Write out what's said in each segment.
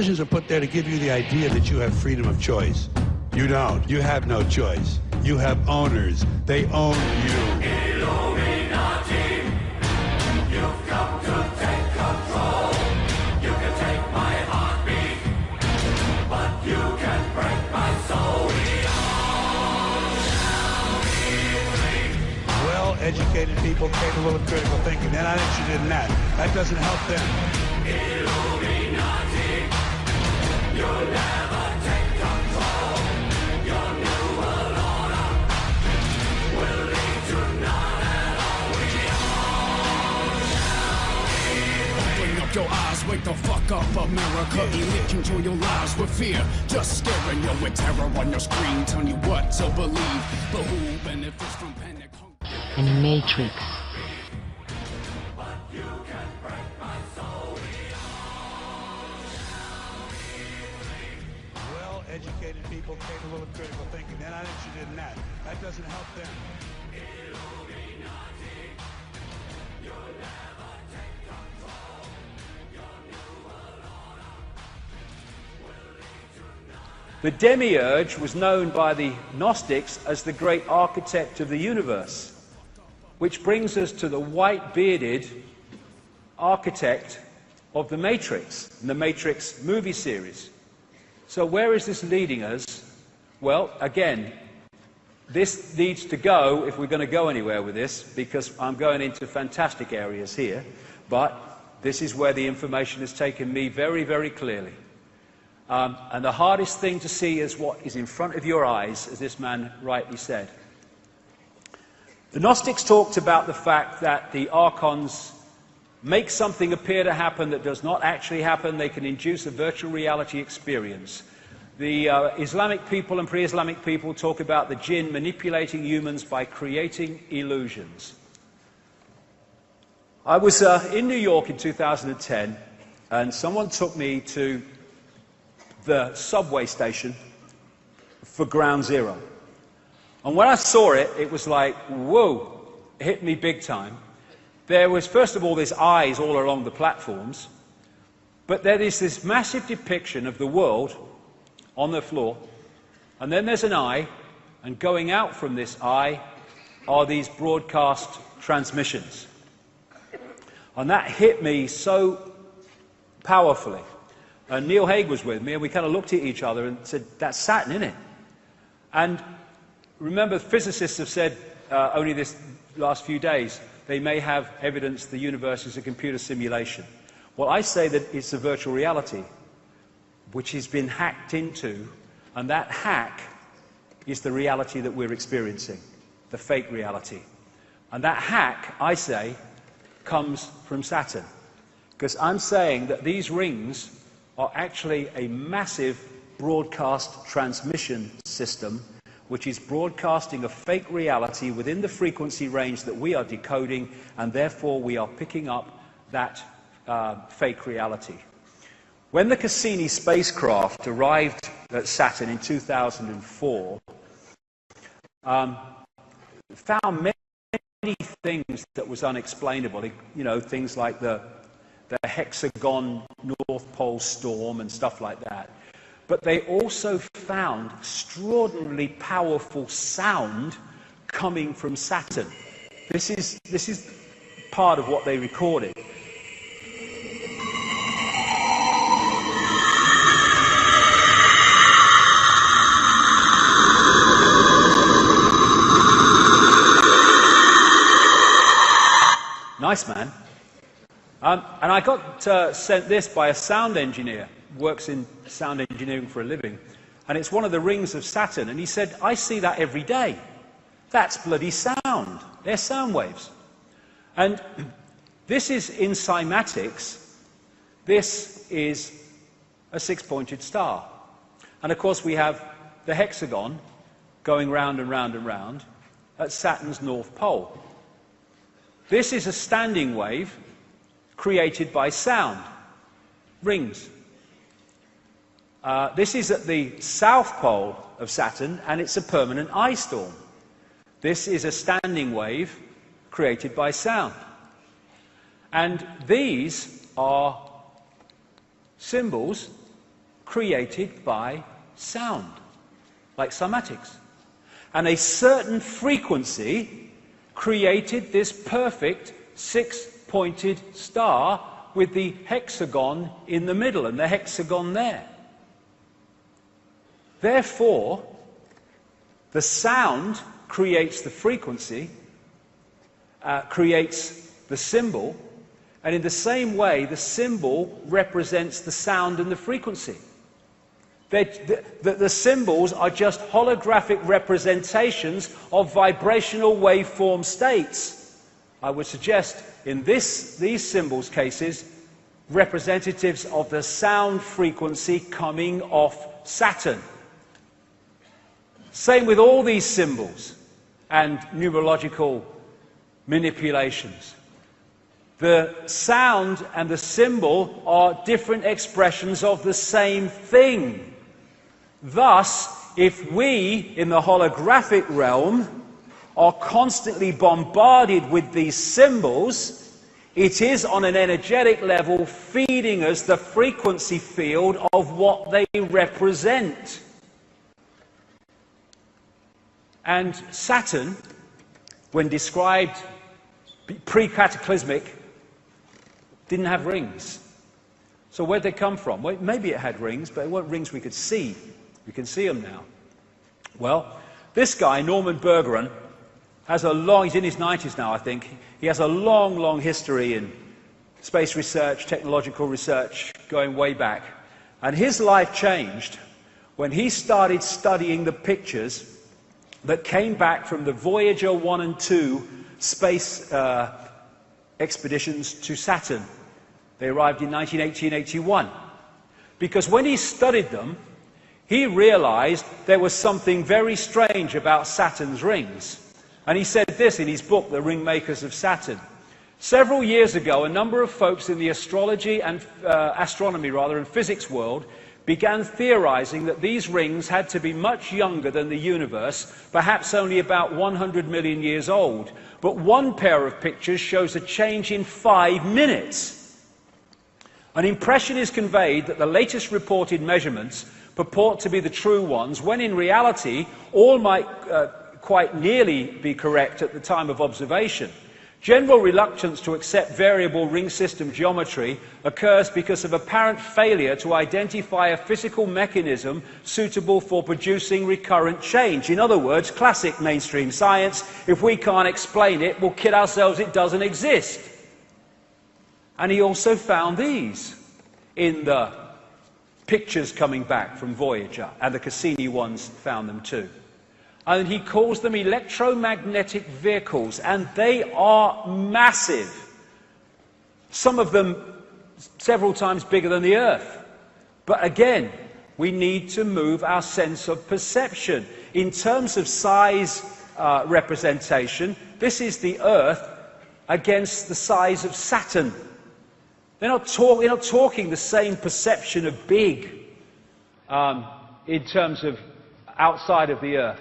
Politicians are put there to give you the idea that you have freedom of choice. You don't. You have no choice. You have owners. They own you. Illuminati, you've come to take control. You can take my heartbeat, but you can break my soul. We all shall be free. Well-educated people capable of critical thinking. They're not interested in that. That doesn't help them. Illuminati, you'll never take control. Your new world order will lead to none at all. We all shall be free. Open up your eyes, wake the fuck up, America. Elite control your lives with fear, just scaring you with terror on your screen, telling you what to believe. But who benefits from panic? And Matrix. Educated people capable of critical thinking. They're not interested in that. That doesn't help them. Illuminati, you'll never take control. Your new world order will lead to none. The demiurge was known by the Gnostics as the great architect of the universe, which brings us to the white-bearded architect of the Matrix, in the Matrix movie series. So where is this leading us? Well, again, this needs to go, if we're going to go anywhere with this, because I'm going into fantastic areas here, but this is where the information has taken me very, very clearly. And the hardest thing to see is what is in front of your eyes, as this man rightly said. The Gnostics talked about the fact that the archons make something appear to happen that does not actually happen. They can induce a virtual reality experience. The Islamic people and pre-Islamic people talk about the jinn manipulating humans by creating illusions. I was in New York in 2010, and someone took me to the subway station for Ground Zero. And when I saw it, it was like, whoa, it hit me big time. There was, first of all, these eyes all along the platforms, but there is this massive depiction of the world on the floor, and then there's an eye, and going out from this eye are these broadcast transmissions. And that hit me so powerfully. And Neil Haig was with me, and we kind of looked at each other and said, that's Saturn, isn't it? And remember, physicists have said only this last few days, they may have evidence the universe is a computer simulation. Well, I say that it's a virtual reality, which has been hacked into, and that hack is the reality that we're experiencing, the fake reality. And that hack, I say, comes from Saturn. Because I'm saying that these rings are actually a massive broadcast transmission system which is broadcasting a fake reality within the frequency range that we are decoding, and therefore we are picking up that fake reality. When the Cassini spacecraft arrived at Saturn in 2004, found many things that was unexplainable. You know, things like the hexagon North Pole storm and stuff like that. But they also found extraordinarily powerful sound coming from Saturn. This is part of what they recorded. Nice, man. And I got sent this by a sound engineer, works in sound engineering for a living, and it's one of the rings of Saturn, and he said, I see that every day. That's bloody sound. They're sound waves. And this is in cymatics. This is a six-pointed star. And of course we have the hexagon going round and round and round at Saturn's North Pole. This is a standing wave created by sound, rings. This is at the south pole of Saturn, and it's a permanent ice storm. This is a standing wave created by sound. And these are symbols created by sound, like cymatics. And a certain frequency created this perfect six-pointed star with the hexagon in the middle and the hexagon there. Therefore, the sound creates the frequency, creates the symbol, and in the same way, the symbol represents the sound and the frequency. The symbols are just holographic representations of vibrational waveform states. I would suggest in these symbols cases, representatives of the sound frequency coming off Saturn. Same with all these symbols and numerological manipulations. The sound and the symbol are different expressions of the same thing. Thus, if we, in the holographic realm, are constantly bombarded with these symbols, it is on an energetic level feeding us the frequency field of what they represent. And Saturn, when described pre-cataclysmic, didn't have rings. So where'd they come from? Well, maybe it had rings, but it weren't rings we could see. We can see them now. Well, this guy, Norman Bergeron, has a long, he's in his 90s now, I think. He has a long, long history in space research, technological research, going way back. And his life changed when he started studying the pictures that came back from the Voyager 1 and 2 space expeditions to Saturn. They arrived in 1980 and 81. Because when he studied them, he realized there was something very strange about Saturn's rings. And he said this in his book, The Ringmakers of Saturn. Several years ago, a number of folks in the astrology and astronomy and physics world began theorizing that these rings had to be much younger than the universe, perhaps only about 100 million years old. But one pair of pictures shows a change in 5 minutes. An impression is conveyed that the latest reported measurements purport to be the true ones, when in reality all might quite nearly be correct at the time of observation. General reluctance to accept variable ring system geometry occurs because of apparent failure to identify a physical mechanism suitable for producing recurrent change. In other words, classic mainstream science, if we can't explain it, we'll kid ourselves it doesn't exist. And he also found these in the pictures coming back from Voyager, and the Cassini ones found them too. And he calls them electromagnetic vehicles, and they are massive. Some of them several times bigger than the Earth. But again, we need to move our sense of perception. In terms of size representation, this is the Earth against the size of Saturn. They're not talking the same perception of big in terms of outside of the Earth.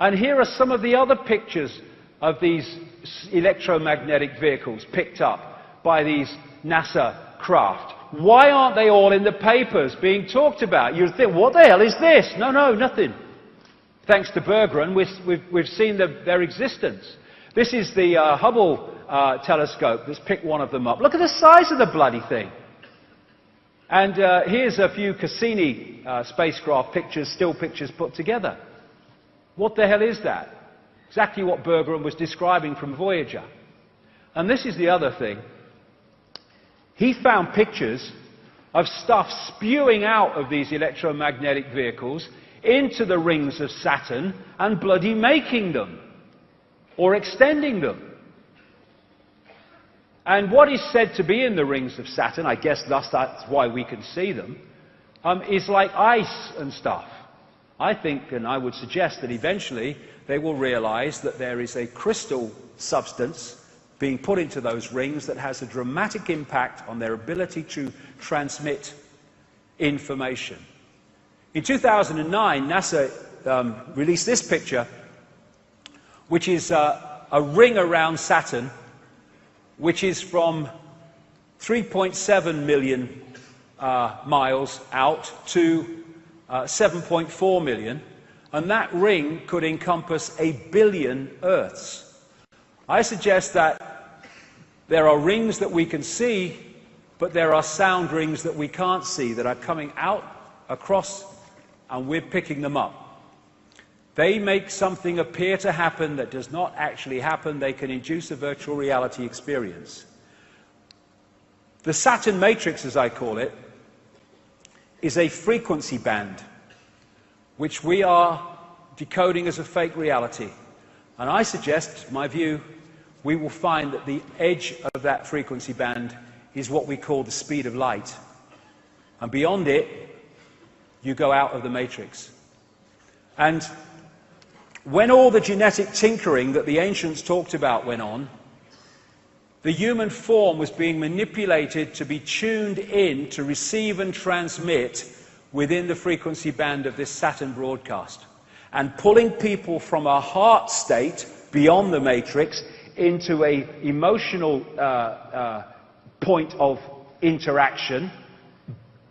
And here are some of the other pictures of these electromagnetic vehicles picked up by these NASA craft. Why aren't they all in the papers being talked about? You'd think, what the hell is this? No, nothing. Thanks to Bergeron, we've seen their existence. This is the Hubble telescope that's picked one of them up. Look at the size of the bloody thing. And here's a few Cassini spacecraft pictures, still pictures put together. What the hell is that? Exactly what Bergeron was describing from Voyager. And this is the other thing. He found pictures of stuff spewing out of these electromagnetic vehicles into the rings of Saturn and bloody making them, or extending them. And what is said to be in the rings of Saturn, I guess thus that's why we can see them, is like ice and stuff. I think, and I would suggest that eventually they will realize that there is a crystal substance being put into those rings that has a dramatic impact on their ability to transmit information. In 2009, NASA released this picture, which is a ring around Saturn, which is from 3.7 million miles out to 7.4 million, and that ring could encompass 1 billion Earths. I suggest that there are rings that we can see, but there are sound rings that we can't see that are coming out across, and we're picking them up. They make something appear to happen that does not actually happen. They can induce a virtual reality experience. The Saturn matrix, as I call it, is a frequency band which we are decoding as a fake reality. And I suggest, my view, we will find that the edge of that frequency band is what we call the speed of light. And beyond it, you go out of the matrix. And when all the genetic tinkering that the ancients talked about went on, the human form was being manipulated to be tuned in to receive and transmit within the frequency band of this Saturn broadcast, and pulling people from a heart state beyond the matrix into an emotional point of interaction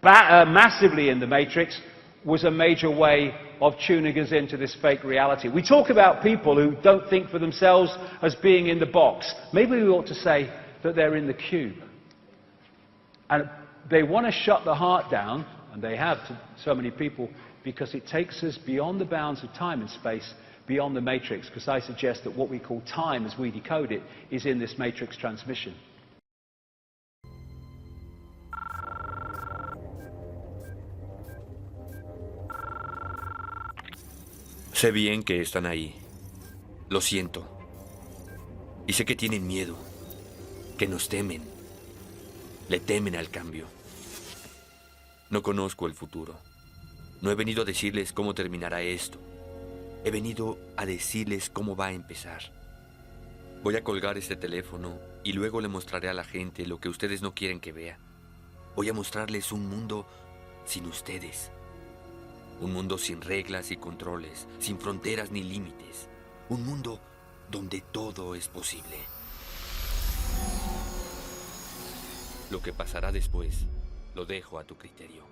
massively in the matrix was a major way of tuning us into this fake reality. We talk about people who don't think for themselves as being in the box. Maybe we ought to say that they're in the cube. And they want to shut the heart down, and they have to so many people, because it takes us beyond the bounds of time and space, beyond the matrix, because I suggest that what we call time as we decode it is in this matrix transmission. Sé bien que están ahí. Lo siento. Y sé que tienen miedo, que nos temen. Le temen al cambio. No conozco el futuro. No he venido a decirles cómo terminará esto. He venido a decirles cómo va a empezar. Voy a colgar este teléfono y luego le mostraré a la gente lo que ustedes no quieren que vea. Voy a mostrarles un mundo sin ustedes. Un mundo sin reglas y controles, sin fronteras ni límites. Un mundo donde todo es posible. Lo que pasará después, lo dejo a tu criterio.